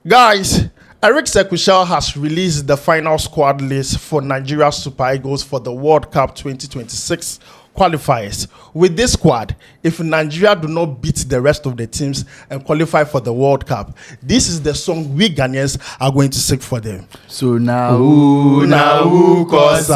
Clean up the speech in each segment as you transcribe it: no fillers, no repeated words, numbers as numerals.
Guys, Eric Sekushel has released the final squad list for Nigeria Super Eagles for the World Cup 2026 qualifiers. With this squad, if Nigeria do not beat the rest of the teams and qualify for the World Cup, this is the song we Ghanaians are going to sing for them. So now who cause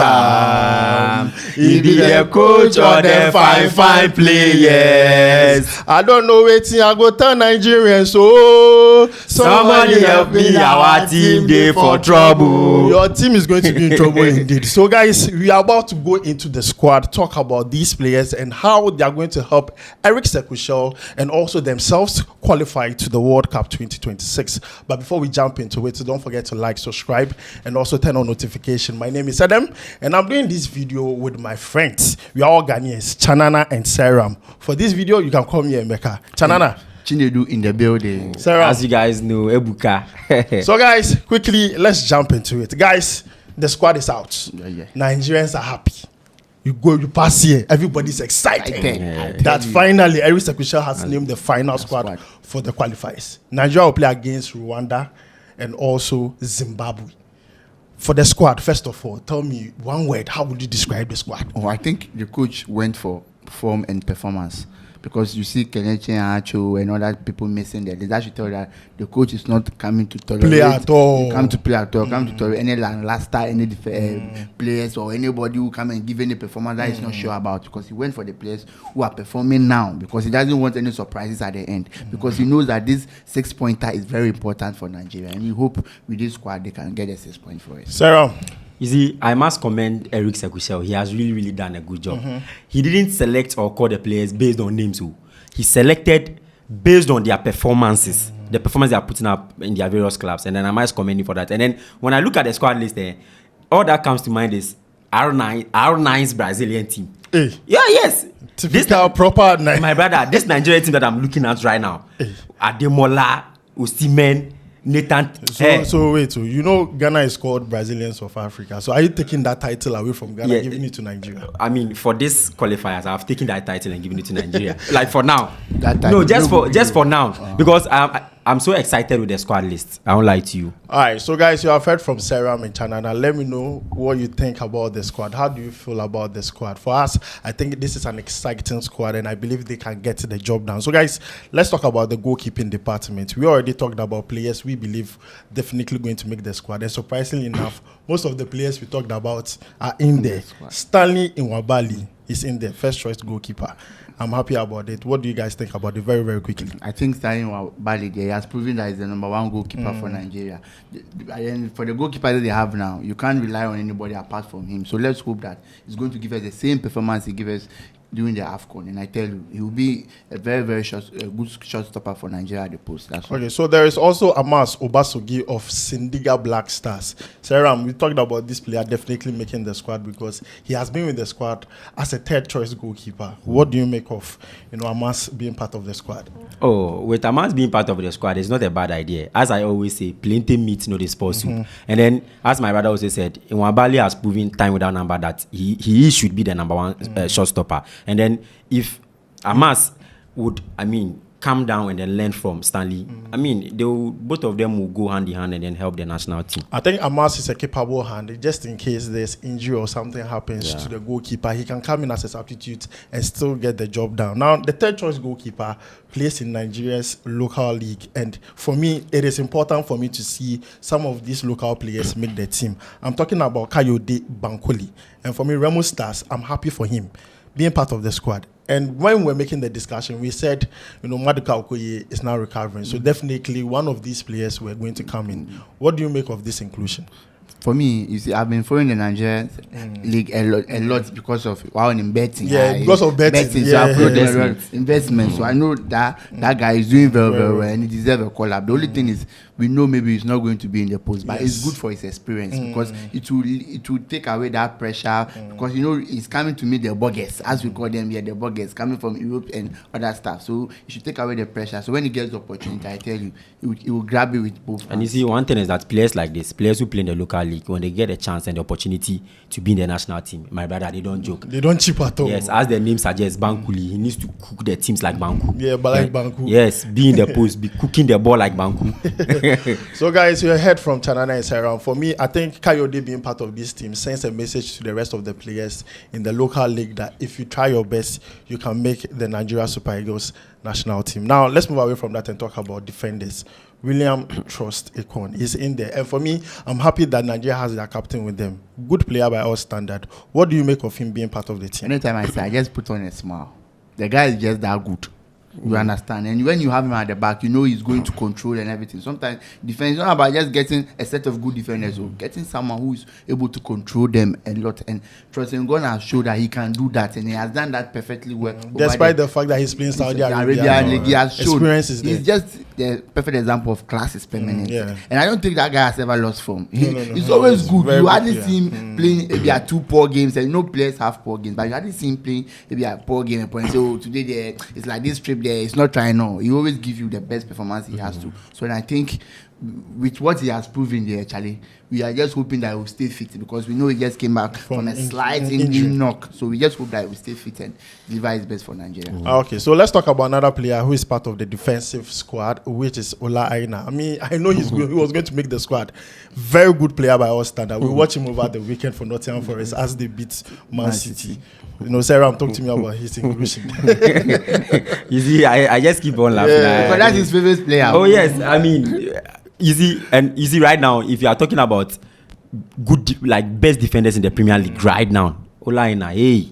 he be the coach or the fine players. I don't know waiting, I go tell Nigerians, so somebody help me, our team dey for trouble. Your team is going to be in trouble indeed. So guys, we are about to go into the squad, talk about these players and how they are going to help Eric Sekushel and also themselves qualify to the World Cup 2026. But before we jump into it, so don't forget to like, subscribe, and also turn on notification. My name is Adam, and I'm doing this video with my friends. We are all Ghanaians, Chanana and Seram. For this video, you can call me Emeka. Chanana. Chinedu in the building. Seram. As you guys know, Ebuka. So guys, quickly, let's jump into it. Guys, the squad is out. Nigerians are happy. You pass here, everybody's excited that finally Eric Sekushel has named the final squad for the qualifiers. Nigeria will play against Rwanda and also Zimbabwe. For the squad, first of all, tell me one word, how would you describe the squad? Oh, I think the coach went for form and performance. Because you see Kelechi and Acho and other people missing there. That should tell you that the coach is not coming to tolerate. Play at all. Come to play at all. Come to tolerate any last any players or anybody who come and give any performance that he's not sure about. Because he went for the players who are performing now. Because he doesn't want any surprises at the end. Because he knows that this 6-pointer is very important for Nigeria. And we hope with this squad they can get a 6 point for it. Sarah. You see, I must commend Eric Sekushel. He has really done a good job. He didn't select or call the players based on names. He selected based on their performances, the performance they are putting up in their various clubs. And then I must commend him for that. And then when I look at the squad list there, all that comes to mind is R9's Brazilian team. Hey. Yeah, yes. Typical proper. My brother, this Nigerian team that I'm looking at right now, Ademola, Osimhen, Nathan. So wait, so you know Ghana is called Brazilians of Africa. So are you taking that title away from Ghana, giving it to Nigeria? I mean, for this qualifiers, I've taken that title and given it to Nigeria. Like for now. No, just for now. Because I'm so excited with the squad list. I won't lie to you. All right, so guys, you have heard from Sarah and Chanana. Let me know what you think about the squad. How do you feel about the squad? For us, I think this is an exciting squad, and I believe they can get the job done. So guys, let's talk about the goalkeeping department. We already talked about players we believe definitely going to make the squad. And surprisingly enough, most of the players we talked about are in there. Stanley Nwabali is in there, first choice goalkeeper. I'm happy about it. What do you guys think about it very quickly? I think Stanley Nwabali there has proven that he's the #1 goalkeeper for Nigeria. And for the goalkeeper that they have now, you can't rely on anybody apart from him. So let's hope that he's going to give us the same performance he gave us during the AFCON. And I tell you, he will be a very good shot stopper for Nigeria at the post. That's okay, so there is also Amas Obasogi of Sindiga Black Stars. Sarah, we talked about this player definitely making the squad because he has been with the squad as a third choice goalkeeper. What do you make of Amas being part of the squad? Oh, with Amas being part of the squad, it's not a bad idea. As I always say, plenty meat, no sport soup. And then, as my brother also said, Nwabali has proven time without number that he should be the #1 shot stopper. And then if Amas would, calm down and then learn from Stanley, both of them will go hand in hand and then help the national team. I think Amas is a capable hand. Just in case there's injury or something happens to the goalkeeper, he can come in as a substitute and still get the job done. Now, the third choice goalkeeper plays in Nigeria's local league. And for me, it is important for me to see some of these local players make the team. I'm talking about Kayode Bankole. And for me, Remo Stars, I'm happy for him being part of the squad. And when we're making the discussion, we said, Maduka Okoye is now recovering. So definitely one of these players were going to come in. What do you make of this inclusion? For me, you see, I've been following the Nigerian league a lot because of in betting. Yeah, because of betting. So I followed investment. So I know that guy is doing very well and he deserves a call up. The only thing is, we know maybe he's not going to be in the post, but it's good for his experience because it will take away that pressure because he's coming to meet the buggers, as we call them here, the buggers coming from Europe and other stuff. So it should take away the pressure. So when he gets the opportunity, I tell you, he will grab it with both hands. And you see, one thing is that players like this, players who play in the local League, when they get a chance and the opportunity to be in the national team, my brother, they don't joke. They don't cheap at all. Yes, as the name suggests, Bankuli, he needs to cook the teams like Banku. Yeah, but like Banku. Yes, be in the post, be cooking the ball like Banku. So guys, you heard from Chanana and Sarah. For me, I think Kayode being part of this team sends a message to the rest of the players in the local league that if you try your best, you can make the Nigeria Super Eagles national team. Now, let's move away from that and talk about defenders. William Trust Ekon is in there. And for me, I'm happy that Nigeria has their captain with them. Good player by all standard. What do you make of him being part of the team? Anytime I say, I just put on a smile. The guy is just that good. You understand? And when you have him at the back, you know he's going to control and everything. Sometimes defense is not about just getting a set of good defenders, or getting someone who is able to control them a lot. And Trust Ekon has showed that he can do that, and he has done that perfectly well. Despite the fact that he's playing Saudi Arabia, he has showed experience is there. He's just the perfect example of class is permanent. Yeah. And I don't think that guy has ever lost form. He's No, always he's good. very You good hardly player. see him playing maybe at 2 poor games, and no players have poor games, but you hardly see him playing maybe a poor game and say, oh, today there it's like this trip there, it's not trying. No, he always give you the best performance he has to. So and I think with what he has proven there, Charlie, we are just hoping that he will stay fit, because we know he just came back from a slight injury knock. So we just hope that he will stay fit and deliver his best for Nigeria. Okay, so let's talk about another player who is part of the defensive squad, which is Ola Aina. I mean, I know he was going to make the squad. Very good player by all standards. We watched him over the weekend for Nottingham Forest as they beat Man City. You know, Sarah, talk to me about his inclusion. You see, I just keep on laughing. But that's his favorite player. Oh yes, I mean, you see right now, if you are talking about good, like best defenders in the Premier League right now, Ola Aina, hey.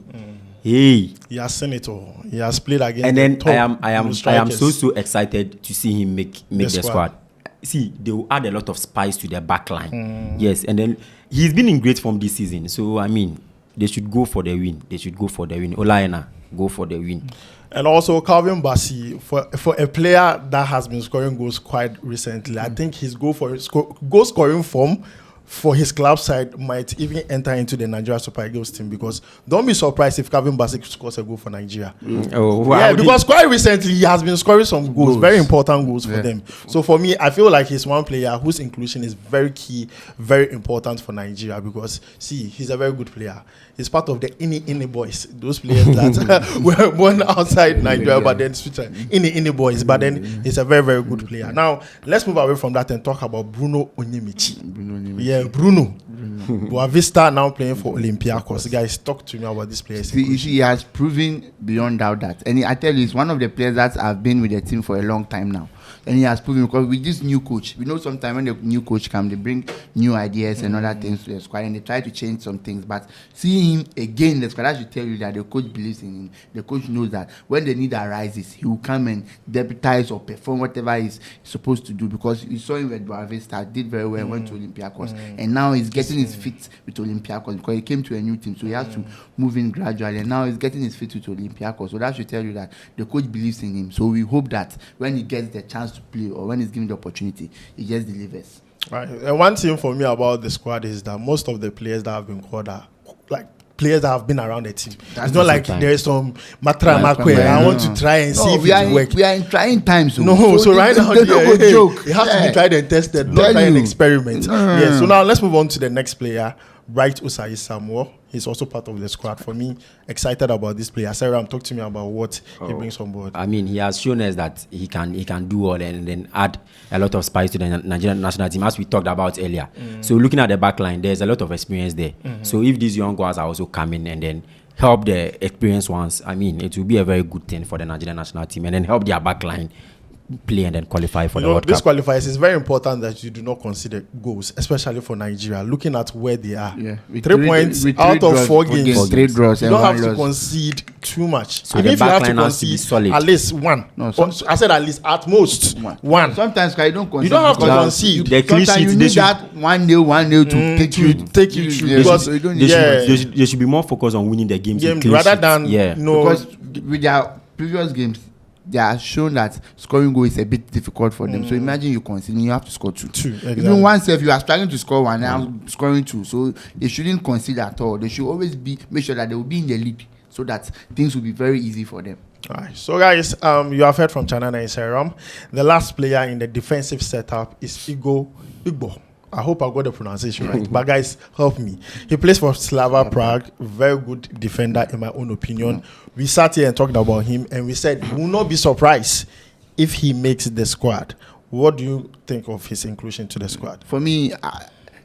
He has seen it all. He has played against. And then the top I am strikers. so excited to see him make the squad. See, they will add a lot of spice to their back line. Yes, and then he's been in great form this season. So I mean, they should go for the win. Ola Aina, go for the win. And also Calvin Bassey, for a player that has been scoring goals quite recently, I think his goal scoring form for his club side might even enter into the Nigeria Super Eagles team, because don't be surprised if Calvin Bassey scores a goal for Nigeria. Because quite recently he has been scoring some goals, very important goals for them. So for me, I feel like he's one player whose inclusion is very key, very important for Nigeria, because see, he's a very good player. He's part of the Ini boys, those players that were born outside Nigeria, but then switch Ini boys. But then he's a very, very good player. Now let's move away from that and talk about Bruno Onyemichi. Yeah, Bruno. Boavista now playing for Olympiacos. Guys, talk to me about this player. He has proven beyond doubt that, and I tell you, he's one of the players that have been with the team for a long time now. And he has proven, because with this new coach, we know sometimes when the new coach comes, they bring new ideas and other things to the squad, and they try to change some things. But seeing him again in the squad, that should tell you that the coach believes in him. The coach knows that when the need arises, he will come and deputize or perform whatever he's supposed to do. Because you saw him with Boavista, did very well, went to Olympiacos, and now he's getting his feet with Olympiacos, because he came to a new team, so he has to move in gradually. And now he's getting his feet with Olympiacos, so that should tell you that the coach believes in him. So we hope that when he gets the chance to play, or when he's given the opportunity, he just delivers. Right. And one thing for me about the squad is that most of the players that have been called are like players that have been around the team. It's not like there is some Matra Makwe. I want to try and see if it works. We are in trying times. So right now, joke. It has to be tried and tested, not try and experiment. Yeah. So now let's move on to the next player, Bright Usai Samuel. He's also part of the squad. For me, excited about this player. Sarah, talk to me about what he brings on board. I mean, he has shown us that he can do all and then add a lot of spice to the Nigerian national team, as we talked about earlier. So looking at the back line, there's a lot of experience there. So if these young guys are also coming and then help the experienced ones, I mean, it will be a very good thing for the Nigerian national team, and then help their back line play and then qualify for the World Cup. This qualifiers is very important that you do not consider goals, especially for Nigeria. Looking at where they are, 3 points out of 4 games. 3 draws. You don't have to concede too much. So even the if you have back to line has to be concede solid. at least one. No, I said at least, at most one. Sometimes you don't concede. You don't have to concede. The clean Sometimes sheet, you need that 1-0 to take you through. Because they should be more focused on winning the games rather than because with their previous games, they are shown that scoring goal is a bit difficult for them. So imagine you concede, you have to score 2. Exactly. Even once if you are struggling to score 1, now scoring 2. So they shouldn't concede at all. They should always make sure that they will be in the lead, so that things will be very easy for them. All right. So guys, you have heard from Chanana and Seram. The last player in the defensive setup is Igbo. I hope I got the pronunciation right. But guys, help me. He plays for Slava Prague. Very good defender, in my own opinion. We sat here and talked about him, and we said we will not be surprised if he makes the squad. What do you think of his inclusion to the squad? For me,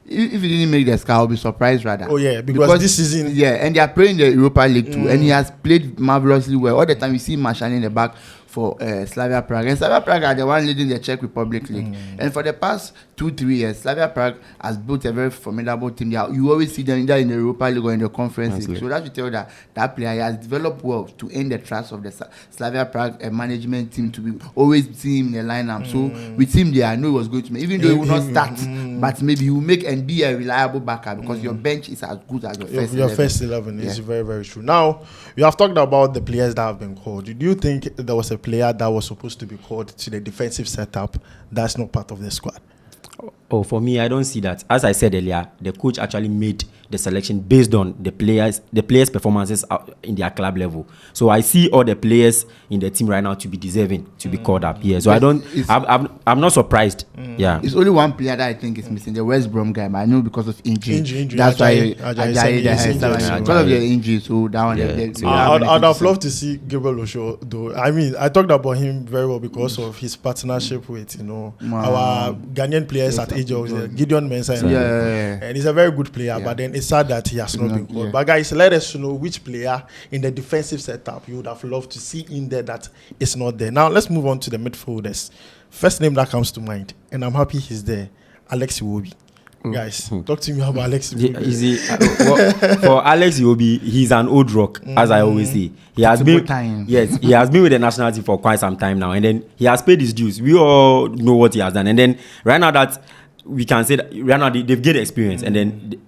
if he didn't make the squad, I'll be surprised rather. Oh yeah, because this season, and they are playing the Europa League too, and he has played marvelously well. All the time you see Marshall in the back for Slavia Prague, and Slavia Prague are the one leading the Czech Republic League. And for the past 2-3 years, Slavia Prague has built a very formidable team. You always see them either in the Europa League or in the Conference League. So that should tell you that player has developed well to earn the trust of the Slavia Prague management team to be always see him in the lineup. So with him there, I know he was going to make, even though he will not start, but maybe he will make and be a reliable backup because your bench is as good as your first 11. Is very, very true. Now, you have talked about the players that have been called. Do you think there was a player that was supposed to be called to the defensive setup that's not part of the squad? Oh, for me, I don't see that. As I said earlier, the coach actually made the selection based on the players' performances in their club level. So I see all the players in the team right now to be deserving to be called up here. So I'm not surprised. Yeah, it's only one player that I think is missing, the West Brom guy. But I know because of injury. That's why Ajayi because of the injury. So that one. I'd have loved to see Gabriel Osho though. I mean, I talked about him very well because of his partnership with our Ghanaian players at age of Gideon Mensah. And he's a very good player. But then it's sad that he has not been called. But guys, let us know which player in the defensive setup you would have loved to see in there that is not there. Now let's move on to the midfielders. First name that comes to mind, and I'm happy he's there, Alex Iwobi. Guys, talk to me about Alex Iwobi. For Alex Iwobi, he's an old rock, as I always say. He has been with the national team for quite some time now, and then he has paid his dues. We all know what he has done, and then right now that we can say that right now they've gained experience, and then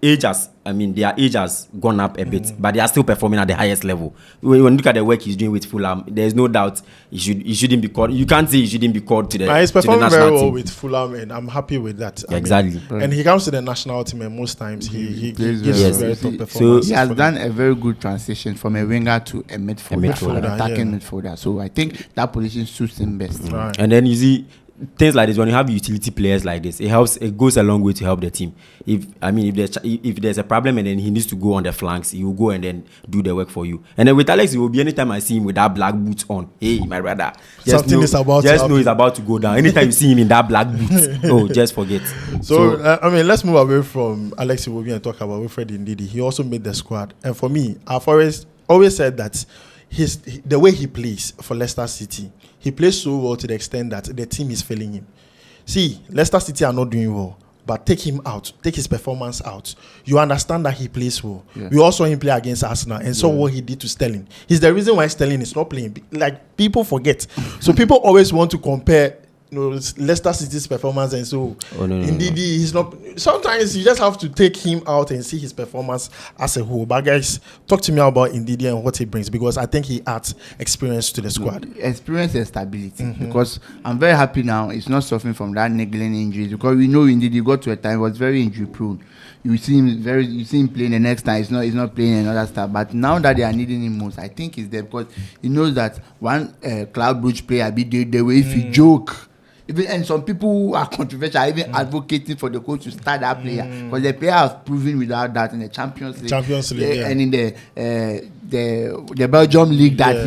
their age has gone up a bit, but they are still performing at the highest level. When you look at the work he's doing with Fulham, there's no doubt he shouldn't be called. You can't say he shouldn't be called to the national team. He's performing very well with Fulham, and I'm happy with that. Exactly. And he comes to the national team, and most times he gives very top performance. So he has done a very good transition from a winger to a midfielder, attacking midfielder. So I think that position suits him best. Right. And then you see things like this, when you have utility players like this, it goes a long way to help the team. If there's a problem and then he needs to go on the flanks, he will go and then do the work for you. And then with Alex, it will be anytime I see him with that black boots on, hey my brother, just know he's about to go down. Anytime you see him in that black boots, just forget. So let's move away from Alex Iwobi and talk about Wilfred Ndidi. He also made the squad, and for me, I've always said that the way he plays for Leicester City, he plays so well to the extent that the team is failing him. See, Leicester City are not doing well, but take him out, take his performance out. You understand that he plays well. Yeah. We also saw him play against Arsenal and saw what he did to Sterling. He's the reason why Sterling is not playing. Like, people forget. So people always want to compare Leicester City's performance, and so indeed he's not. Sometimes you just have to take him out and see his performance as a whole. But guys, talk to me about Ndidi and what he brings, because I think he adds experience to the squad. Experience and stability. Because I'm very happy now he's not suffering from that niggling injuries, because we know Ndidi got to a time he was very injury prone. You see him playing the next time, he's not playing and other stuff. But now that they are needing him most, I think he's there because he knows that one Cloud Bridge player be the way if he joke. And some people who are controversial are even advocating for the coach to start that player, because the player has proven without that in the Champions League, and in the Belgium League that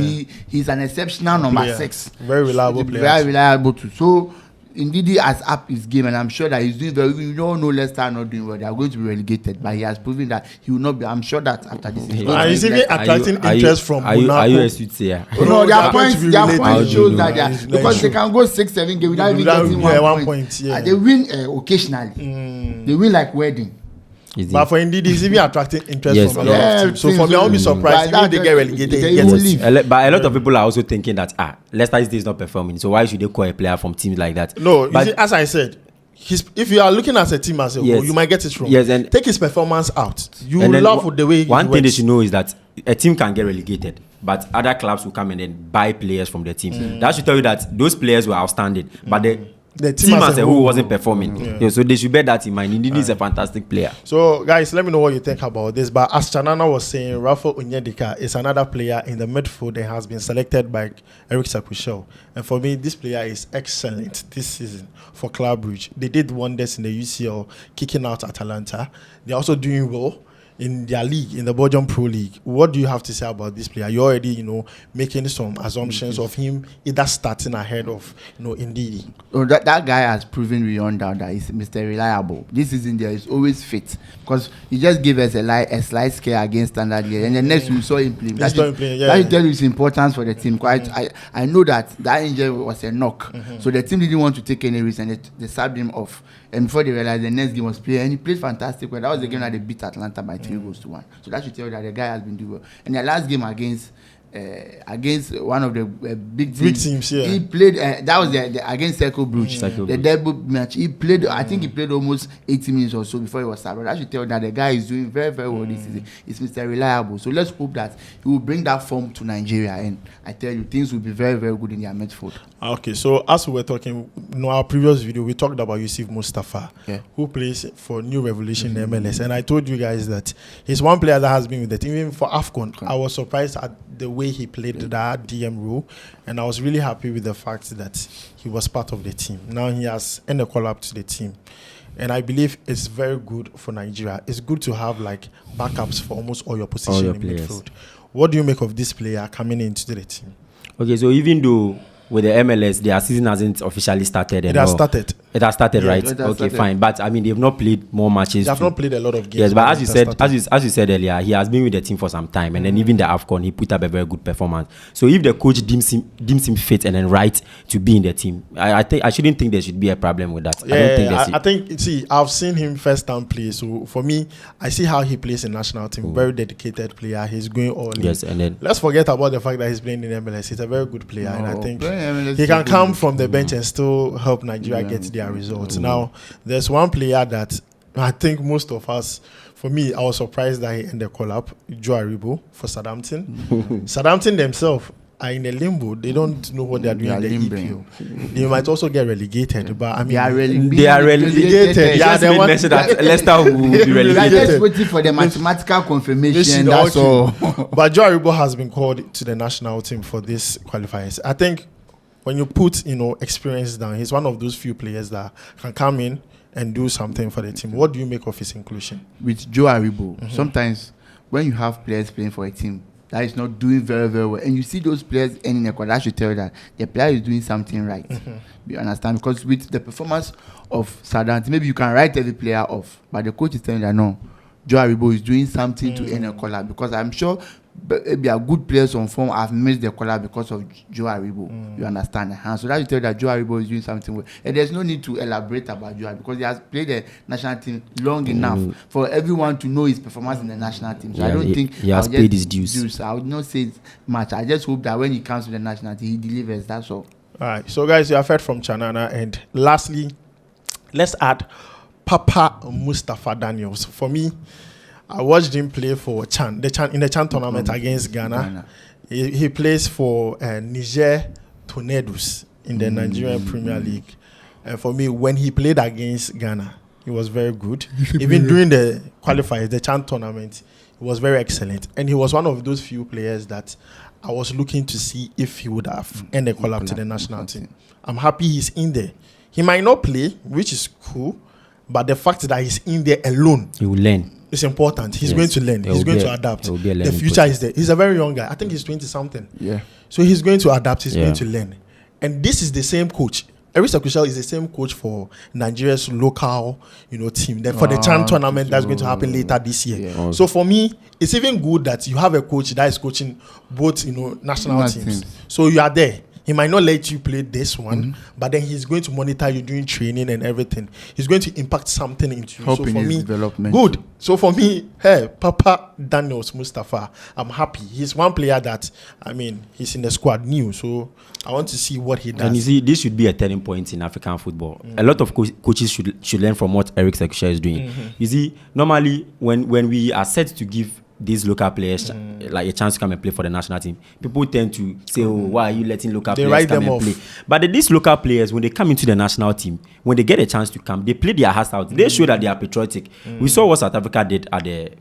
he's an exceptional number 6, very reliable player, very reliable too. So Indeed, he has upped his game, and I'm sure that he's doing very well. You don't know Leicester are not doing well. They are going to be relegated, but he has proven that he will not be. I'm sure that after this, he's even attracting interest from Monaco. Are you a soothsayer? No, their points shows that they are, because they can go 6-7 games without even getting 1 point. They win occasionally. They win like wedding. But for Indeed, he's even attracting interest from a lot of teams. So for me, I won't be surprised if they get relegated. But a lot of people are also thinking that Leicester is not performing, so why should they call a player from teams like that? No, but as I said, if you are looking at a team as a whole, you might get it wrong. Yes, and take his performance out. You will love with the way he one thing they should know is that a team can get relegated, but other clubs will come and then buy players from the team. That should tell you that those players were outstanding, but the team as a whole wasn't performing. So they should bear that in mind. Ndidi is a fantastic player. So guys, let me know what you think about this. But as Chanana was saying, Rafael Onyedika is another player in the midfield that has been selected by Eric Sakushel. And for me, this player is excellent this season for Club Brugge. They did wonders in the UCL, kicking out Atalanta. They're also doing well in their league, in the Belgian Pro League. What do you have to say about this player? You're already, making some assumptions of him either starting ahead of, Ndidi. Oh, that guy has proven beyond doubt that he's Mr. Reliable. This season there is always fit because he just gave us a slight scare against Standard Liège, and the next we saw him playing. That should tell you his importance for the team. I know that injury was a knock, so the team didn't want to take any risk, and they subbed him off. And before they realized the next game was playing, and he played fantastic. Well, that was the game that they beat Atlanta by 3-1. So that should tell you that the guy has been doing well. And the last game against one of the big teams, he played. That was the against Cercle Brugge, the debut match. He played. I think he played almost 80 minutes or so before he was subbed. That should tell you that the guy is doing very, very well this season. He's Mr. Reliable. So let's hope that he will bring that form to Nigeria, and I tell you, things will be very, very good in their midfield. Okay, so as we were talking in our previous video, we talked about Yusuf Mustafa, who plays for New Revolution in MLS, and I told you guys that he's one player that has been with the team even for AFCON. I was surprised at the way he played that DM role, and I was really happy with the fact that he was part of the team. Now he has earned a call up to the team, and I believe it's very good for Nigeria. It's good to have like backups for almost all your positions in midfield. What do you make of this player coming into the team? Okay, so even though with the MLS, their season hasn't officially started. It has started. It has started, right? Okay, fine. But I mean, they've not played more matches. They have not played a lot of games. Yes, but as you said earlier, he has been with the team for some time, and then even the AFCON, he put up a very good performance. So if the coach deems him fit and then right to be in the team, I shouldn't think there should be a problem with that. I think I've seen him first time play. So for me, I see how he plays in national team. Very dedicated player. He's going all in. Yes, and then let's forget about the fact that he's playing in MLS. He's a very good player, and I think he can come from the bench and still help Nigeria get their results. Now, there's one player that I think most of us, for me, I was surprised that he ended the call-up, Joe Aribo for Southampton. Southampton themselves are in a limbo. They don't know what they are doing in the EPL. They might also get relegated, but I mean, they are relegated. Yeah, they want that Leicester will be relegated. We are just waiting for the mathematical confirmation. That's all. But Joe Aribo has been called to the national team for this qualifiers. I think when you put experience down, he's one of those few players that can come in and do something for the team. What do you make of his inclusion? With Joe Aribo, sometimes when you have players playing for a team that is not doing very, very well, and you see those players ending a quad, that should tell you that the player is doing something right. You understand? Because with the performance of Southampton, maybe you can write every player off, but the coach is telling you that no, Joe Aribo is doing something to end a call, because I'm sure maybe a good players on form have missed the call because of Joe Aribo. You understand? So that you tell that Joe Aribo is doing something well. And there's no need to elaborate about Joe Aribo because he has played the national team long enough for everyone to know his performance in the national team. So I don't think he has paid his dues. I would not say much. I just hope that when he comes to the national team, he delivers. That's all. All right. So guys, you have heard from Chanana, and lastly, let's add Papa Mustafa Daniels. For me, I watched him play for in the Chan tournament against Ghana. He plays for Niger Tornadoes in the Nigerian Premier League. And for me, when he played against Ghana, he was very good. Even during the qualifiers, the Chan tournament, he was very excellent. And he was one of those few players that I was looking to see if he would have ended a call up to the national team. I'm happy he's in there. He might not play, which is cool, but the fact that he's in there alone, he will learn. It's important. He's going to learn. He's going to adapt. The future is there. He's a very young guy. I think he's 20-something. Yeah. So he's going to adapt. He's going to learn. And this is the same coach. Eric Sakushel is the same coach for Nigeria's local, team. Then for the Chan tournament that's going to happen later this year. Yeah. So for me, it's even good that you have a coach that is coaching both, national teams. So you are there. He might not let you play this one, but then he's going to monitor you doing training and everything. He's going to impact something into you. Helping so for me, development. Good. So for me, hey, Papa Daniels Mustafa, I'm happy. He's one player that, he's in the squad new. So I want to see what he does. And you see, this should be a turning point in African football. A lot of coaches should learn from what Eric Sakushel is doing. You see, normally when we are set to give these local players like a chance to come and play for the national team, people tend to say, "Oh, why are you letting local players come and play?" But these local players, when they come into the national team, when they get a chance to come, they play their hearts out. They show that they are patriotic. We saw what South Africa did at the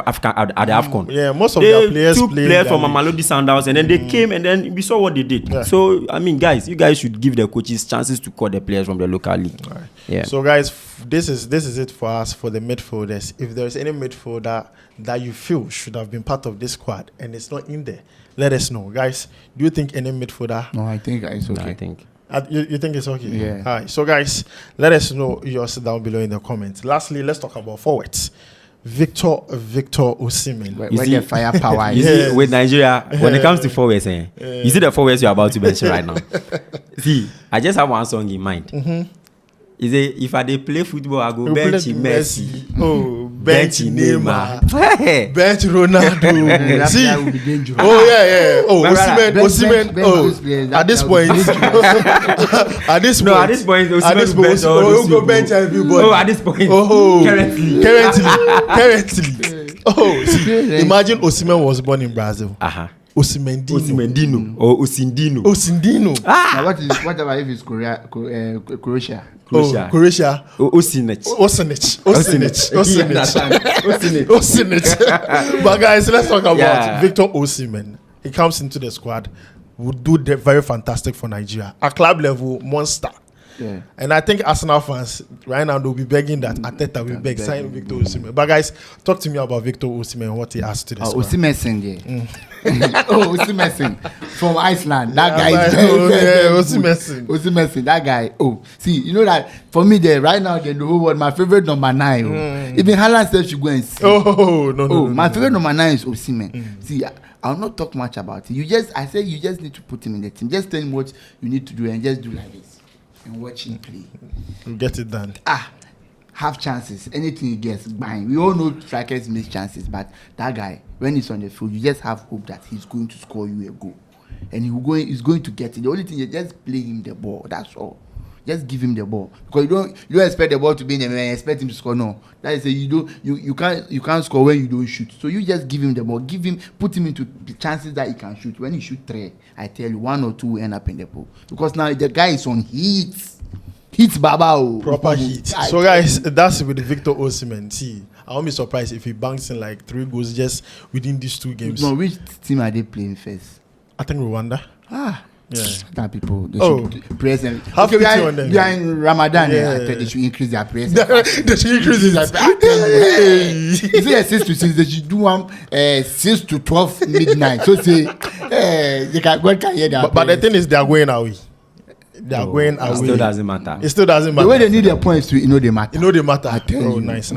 AFCON. Yeah, most of their players took players from Mamelodi Sundowns, and then they came, and then we saw what they did. Yeah. So I mean, guys, you guys should give the coaches chances to call the players from the local league. Right. Yeah. So guys, this is it for us for the midfielders. If there is any midfielder that you feel should have been part of this squad and it's not in there, let us know, guys. Do you think any midfielder? No, I think it's okay. No, I think. You think it's okay? Yeah. All right. So guys, let us know yours down below in the comments. Lastly, let's talk about forwards. Victor Osimhen. Where the firepower you see, with Nigeria, when it comes to forwards, you see the forwards you're about to mention right now. See, I just have one song in mind. Is it if I dey play football, I go bench Messi. Oh, bench Neymar. Bench Ronaldo. See, that would be dangerous. oh yeah. Oh, Osimhen. Bench At this point, Osimhen go bench everybody. Oh, at this point. Oh, currently. Oh, see, imagine Osimhen was born in Brazil. Osimendino or Osindino. Now what about if it's Croatia? Croatia. Osinec. But guys, let's talk about Victor Osimhen. He comes into the squad, would do very fantastic for Nigeria. At club level, monster. Yeah. And I think Arsenal fans right now they'll be begging that Ateta will beg sign Victor Osimhen. But guys, talk to me about Victor Osimhen, what he has to this. Osimhen, Osimhen from Iceland. That guy is Osimhen. That guy. Oh, see, you know that for me there right now the whole world, my favorite number 9. Even Haaland said should go and see. My favorite number 9 is Osimhen. See, I'll not talk much about it. I said you just need to put him in the team. Just tell him what you need to do and just do like this. And watch him play. Get it done. Have chances. Anything he gets, bang. We all know strikers miss chances, but that guy, when he's on the field, you just have hope that he's going to score you a goal. And he's going to get it. The only thing is just play him the ball. That's all. Just give him the ball. Because you don't expect the ball to be in the man, expect him to score. No. That is you can't score when you don't shoot. So you just give him the ball. Put him into the chances that he can shoot. When he shoot 3, I tell you 1 or 2 will end up in the pool. Because now the guy is on heat. Heat baba. Proper heat. So guys, that's with Victor Osimhen. See, I won't be surprised if he banks in like 3 goals just within these 2 games. No, which team are they playing first? I think Rwanda. Yeah. That people they should praise them. Have pity on them. They are in Ramadan. I think they should increase their praise. They should increase it. You see, 6 to 6, they should do one 6 to 12 midnight. So say, God can hear that. But the thing is, they are going away. They are going away. It still doesn't matter. The way they need their points to they matter. They matter. Oh, nice.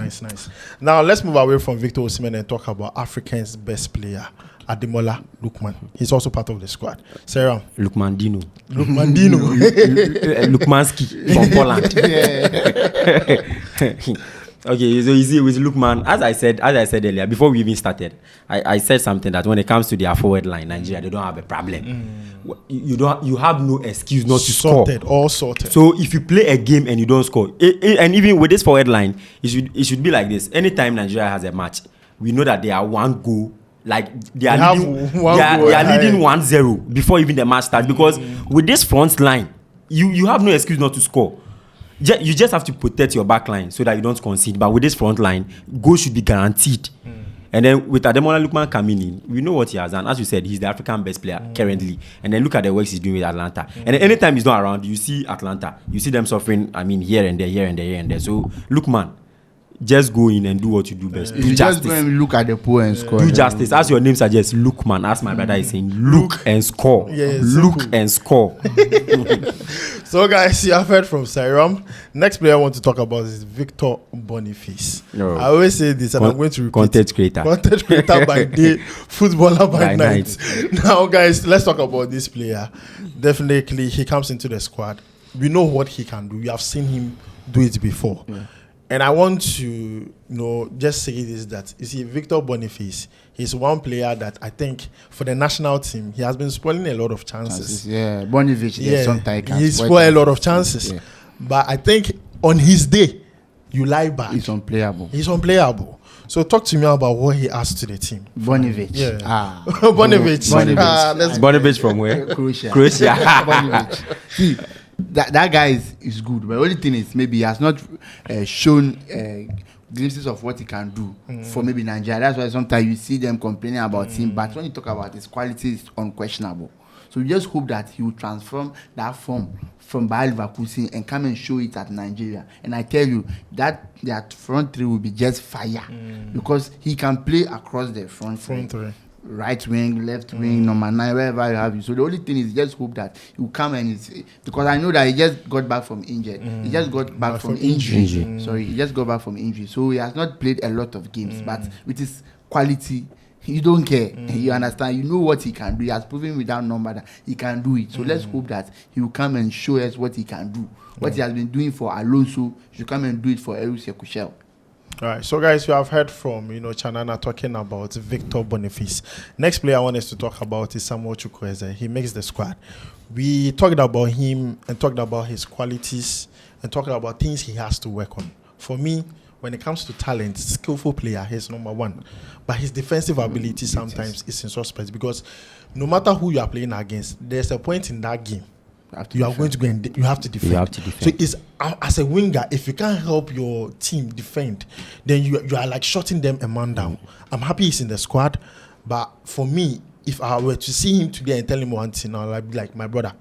Now let's move away from Victor Osimhen and talk about Africa's best player, Ademola Lookman. He's also part of the squad. Sarah. Lukmandino. Lukmanski from Poland. Okay, so you see with Lookman, as I said earlier, before we even started, I said something that when it comes to their forward line, Nigeria, they don't have a problem. You have no excuse not to score. All sorted. So if you play a game and you don't score, and even with this forward line, it should be like this. Anytime Nigeria has a match, we know that they are 1 goal. Like they are leading 1-0 before even the match starts. Because with this front line, you have no excuse not to score. You just have to protect your back line so that you don't concede. But with this front line, goal should be guaranteed. And then with Ademola Lookman coming in, we know what he has done. As you said, he's the African best player currently. And then look at the works he's doing with Atlanta. And then anytime he's not around, you see Atlanta. You see them suffering, here and there. So, Lookman, just go in and do what you do best. Do you justice. Just go and look at the pool and score. Do justice. As your name suggests, Lookman. As my brother is saying, look and score. Look and score. So guys, you have heard from Sairam. Next player I want to talk about is Victor Boniface. I always say this and I'm going to repeat. Content creator by day, footballer by night. Now guys, let's talk about this player. Definitely, he comes into the squad. We know what he can do. We have seen him do it before. And I want to, just say this, that, you see, Victor Boniface, he's one player that I think for the national team, he has been spoiling a lot of chances. Yeah, Boniface, he spoiled a lot of chances. But I think on his day, you lie back. He's unplayable. He's unplayable. So talk to me about what he adds to the team. Bonivic. Yeah. Bonivic. Bonivic from where? Croatia. Bonivic. See, that guy is good, but the only thing is maybe he has not shown glimpses of what he can do for maybe Nigeria. That's why sometimes you see them complaining about him, but when you talk about his quality, it's unquestionable. So we just hope that he will transform that form from Bayer Leverkusen and come and show it at Nigeria. And I tell you that front three will be just fire because he can play across the front three. Right wing, left wing, number 9, wherever you have you. So the only thing is just hope that he will come and because I know that he just got back from injured. He just got back from injury. Sorry, he just got back from injury. So he has not played a lot of games, but with his quality, you don't care. You understand? You know what he can do. He has proven with that number that he can do it. So let's hope that he will come and show us what he can do. What he has been doing for Alonso, he should come and do it for chelle. All right, so guys, you have heard from Chanana talking about Victor Boniface. Next player I want us to talk about is Samuel Chukwueze. He makes the squad. We talked about him and talked about his qualities and talked about things he has to work on. For me, when it comes to talent, skillful player, he's number one. But his defensive ability sometimes is in suspect because no matter who you are playing against, there's a point in that game you are going to go and you have to defend. So it's as a winger, if you can't help your team defend, then you are like shutting them a man down. I'm happy he's in the squad, but for me, if I were to see him today and tell him one thing, I'll be like, my brother,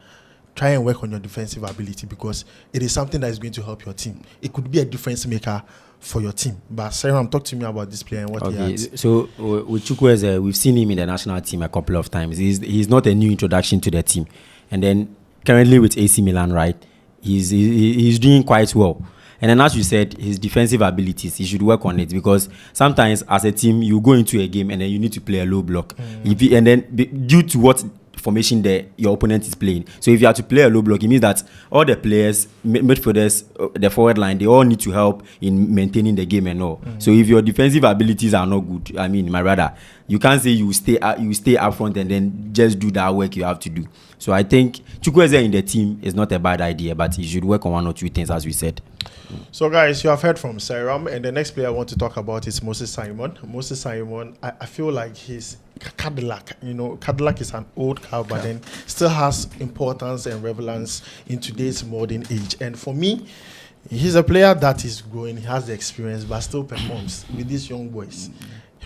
try and work on your defensive ability because it is something that is going to help your team. It could be a difference maker for your team. But Sarah, talk to me about this player and what he has. So with Chukwueze, we've seen him in the national team a couple of times. He's not a new introduction to the team, and then currently with AC Milan, right? He's doing quite well. And then, as you said, his defensive abilities, he should work on it because sometimes as a team, you go into a game and then you need to play a low block. And then due to what formation your opponent is playing. So if you have to play a low block, it means that all the players, midfielders, the forward line, they all need to help in maintaining the game and all. So if your defensive abilities are not good, I mean, my brother, you can't say you stay up front and then just do that work you have to do. So I think Chukwueze in the team is not a bad idea, but he should work on one or two things, as we said. So guys, you have heard from Seram, and the next player I want to talk about is Moses Simon. Moses Simon, I feel like he's Cadillac. Cadillac is an old car, but then still has importance and relevance in today's modern age. And for me, he's a player that is growing. He has the experience, but still performs with these young boys.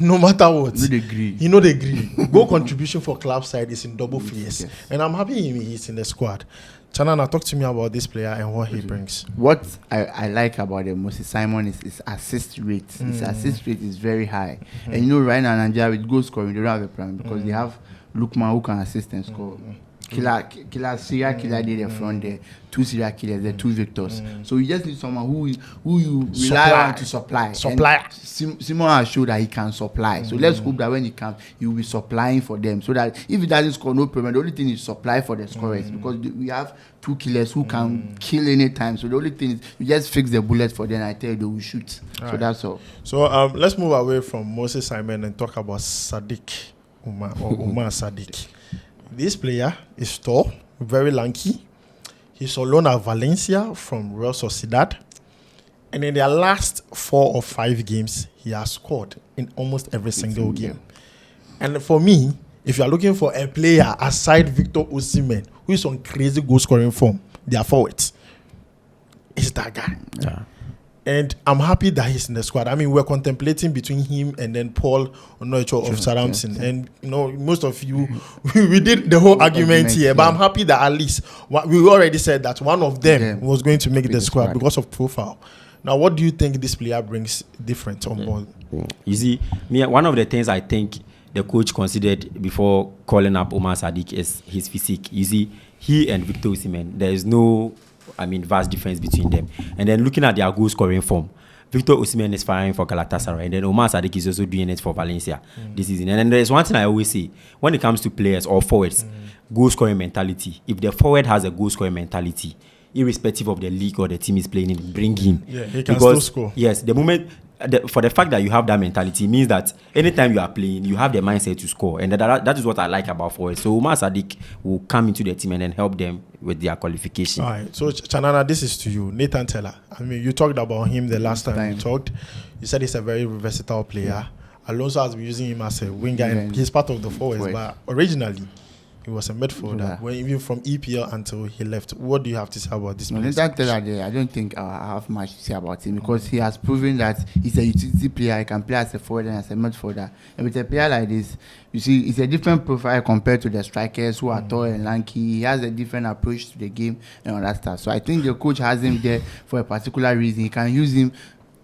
No matter what, they agree. They agree. Goal contribution for club side is in double figures, yes. And I'm happy he's in the squad. Chanana, talk to me about this player and what he brings. What I like about Moses Simon is his assist rate. His assist rate is very high. And right now, Nigeria with goal scoring, they don't have a problem because they have Lukman who can assist and score. Serial killer did the front there, 2 serial killers, the 2 victors. So you just need someone who you rely on to supply. Simon has showed that he can supply. So let's hope that when he comes, he will be supplying for them. So that if he doesn't score, no problem. The only thing is supply for the scorers because we have 2 killers who can kill any time. So the only thing is you just fix the bullet for them. I tell you, they will shoot. So that's all. So let's move away from Moses Simon and talk about Sadiq Umar Sadiq. This player is tall, very lanky. He's on loan at Valencia from Real Sociedad. And in their last 4 or 5 games, he has scored in almost every single game. And for me, if you are looking for a player aside Victor Osimhen, who is on crazy goal scoring form, they are forwards. It's that guy. Yeah. And I'm happy that he's in the squad. I mean, we're contemplating between him and then Paul Onocho of Southampton. And, most of you, we did the whole argument here. But I'm happy that at least, we already said that one of them was going to make the squad because of profile. Now, what do you think this player brings different on ball? You see, one of the things I think the coach considered before calling up Umar Sadiq is his physique. You see, he and Victor Osimhen, there is no vast difference between them. And then looking at their goal scoring form, Victor Osimhen is firing for Galatasaray, and then Umar Sadiq is also doing it for Valencia this season. And then there's one thing I always say, when it comes to players or forwards, goal scoring mentality. If the forward has a goal scoring mentality, irrespective of the league or the team is playing in, bring him. Yeah, he can still score. Yes, the moment... for the fact that you have that mentality means that anytime you are playing, you have the mindset to score, and that is what I like about forwards. So Umar Sadiq will come into the team and then help them with their qualification. All right. So Chanana, this is to you, Nathan Teller. I mean, you talked about him the last time you talked. You said he's a very versatile player. Yeah. Alonso has been using him as a winger, and he's part of the forwards. But originally, he was a midfielder. When even from EPL until he left. What do you have to say about this? Nathan Teller, I don't think I have much to say about him because he has proven that he's a utility player. He can play as a forward and as a midfielder. And with a player like this, you see, it's a different profile compared to the strikers who are tall and lanky. He has a different approach to the game and all that stuff. So I think the coach has him there for a particular reason. He can use him.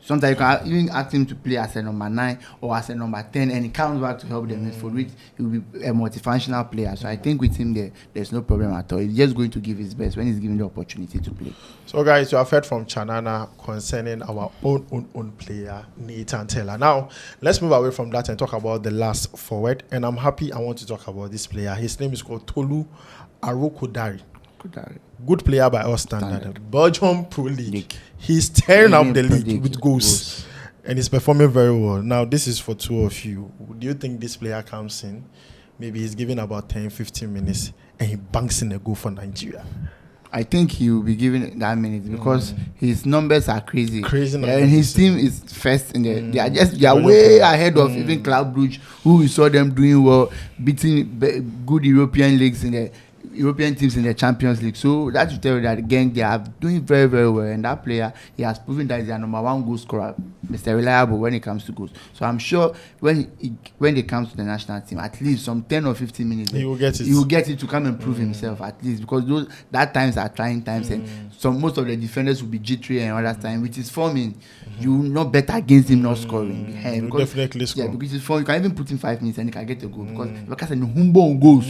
Sometimes you can even ask him to play as a number 9 or as a number 10, and he comes back to help the midfield, which he will be a multifunctional player. So I think with him there's no problem at all. He's just going to give his best when he's given the opportunity to play. So guys, you have heard from Chanana concerning our own player, Nathan Teller. Now, let's move away from that and talk about the last forward. And I'm happy I want to talk about this player. His name is called Tolu Arokodare. Good player by our standard. Belgium Pro League. He's tearing up the league with goals. And he's performing very well. Now, this is for two of you. Do you think this player comes in? Maybe he's given about 10-15 minutes and he banks in a goal for Nigeria. I think he will be given that minute because his numbers are crazy. Numbers. And his team is first in the. They are way ahead of even Club Brugge, who we saw them doing well, beating good European leagues in the. European teams in the Champions League. So that should tell you that again they are doing very, very well. And that player, he has proven that he's their number 1 goal scorer, Mr. Reliable when it comes to goals. So I'm sure when it comes to the national team, at least some 10 or 15 minutes, he will get it to come and prove himself at least, because that times are trying times and most of the defenders will be jittery and all that time. With his forming, you will not bet against him not scoring. Definitely score. Yeah, because his form, you can even put in 5 minutes and he can get a goal because Humbo goals.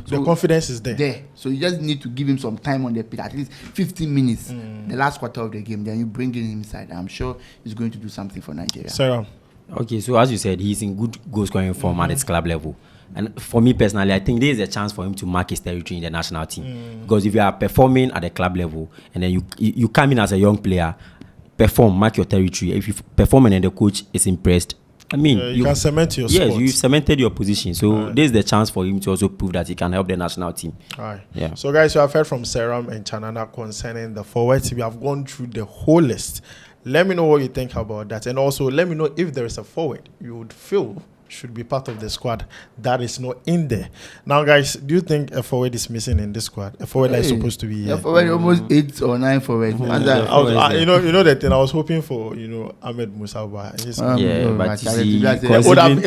So the confidence is there. So you just need to give him some time on the pitch, at least 15 minutes, the last quarter of the game. Then you bring him inside. I'm sure he's going to do something for Nigeria. Sarah. Okay, so as you said, he's in good goal scoring form at his club level. And for me personally, I think there is a chance for him to mark his territory in the national team. Because if you are performing at the club level and then you come in as a young player, mark your territory. If you perform and the coach is impressed, I mean, you can cement your spot. Yes, you've cemented your position. So there's the chance for him to also prove that he can help the national team. All right. Yeah. So guys, you have heard from Seram and Chanana concerning the forwards. We have gone through the whole list. Let me know what you think about that. And also let me know if there is a forward you would feel should be part of the squad that is not in there. Now, guys, do you think a forward is missing in this squad? A forward that is supposed to be here? A forward, almost 8 or 9 forwards. You know the thing. I was hoping for Ahmed Musa, but it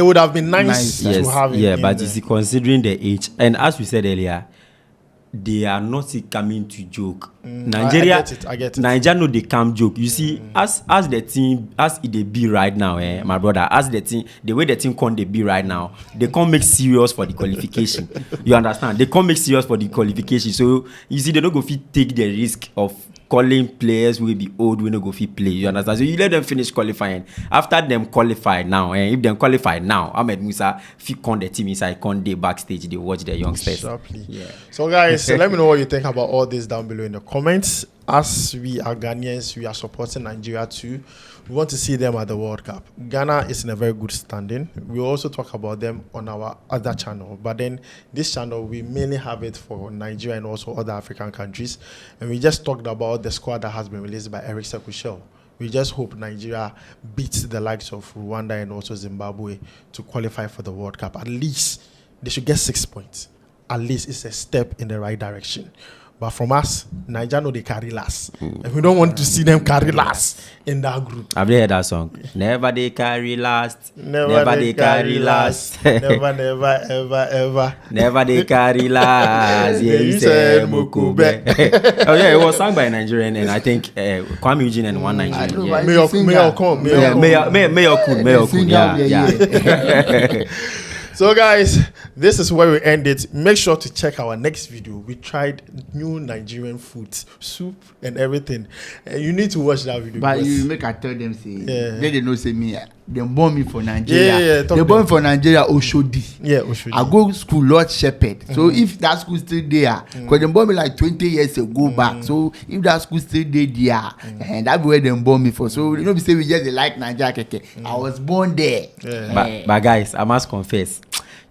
would have been nice to have him. Yeah, but you see, considering the age, and as we said earlier, they are not coming to joke. Nigeria, I get it. Nigeria know they come joke. You see, as the team, as it they be right now, my brother, as the team, the way the team can't they be right now, they can't make serious for the qualification. You understand? They can't make serious for the qualification. So you see, they don't go fit take the risk of calling players who will be old when they go fit play. You understand? So you let them finish qualifying. After them qualify now, if them qualify now, Ahmed Musa fit con the team inside, con they backstage, they watch the youngsters. Exactly. Yeah. So guys, let me know what you think about all this down below in the comments. As we are Ghanaians, we are supporting Nigeria too. We want to see them at the World Cup. Ghana is in a very good standing. We also talk about them on our other channel. But then this channel, we mainly have it for Nigeria and also other African countries. And we just talked about the squad that has been released by Eric Sekushel. We just hope Nigeria beats the likes of Rwanda and also Zimbabwe to qualify for the World Cup. At least they should get 6 points. At least it's a step in the right direction. But from us, Nigeria know they carry last. And we don't want to see them carry last in that group. Have you heard that song? Never they carry last. Never they carry last. Never, never, ever, ever. Never they carry last. Yeah, you said Mukube. Oh yeah, it was sung by a Nigerian, and I think Kwame Eugene and one Nigerian. Mayor. Yeah. So guys, this is where we end it. Make sure to check our next video. We tried new Nigerian food, soup and everything. You need to watch that video. But you make I tell them say, they know say me. They born me for Nigeria. They born me for Nigeria, Oshodi. Yeah, Oshodi. I go school Lord Shepherd. So if that school still there, because they born me like 20 years ago back. So if that school still there, and that's where they born me for. So you know, we say we just like Nigeria keke. I was born there. But guys, I must confess,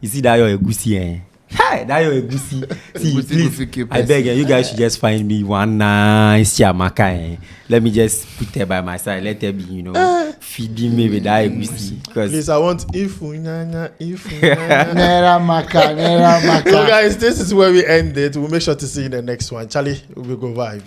you see that you're a goosey, Hey, that you egusi. See, Egusi please, I beg you guys should just find me one nice chiamaka. Let me just put her by my side. Let her be, feeding me with that egusi. Please, I want ifunyanya. Nera maka. So guys, this is where we end it. We'll make sure to see you in the next one. Charlie, we'll go vibe.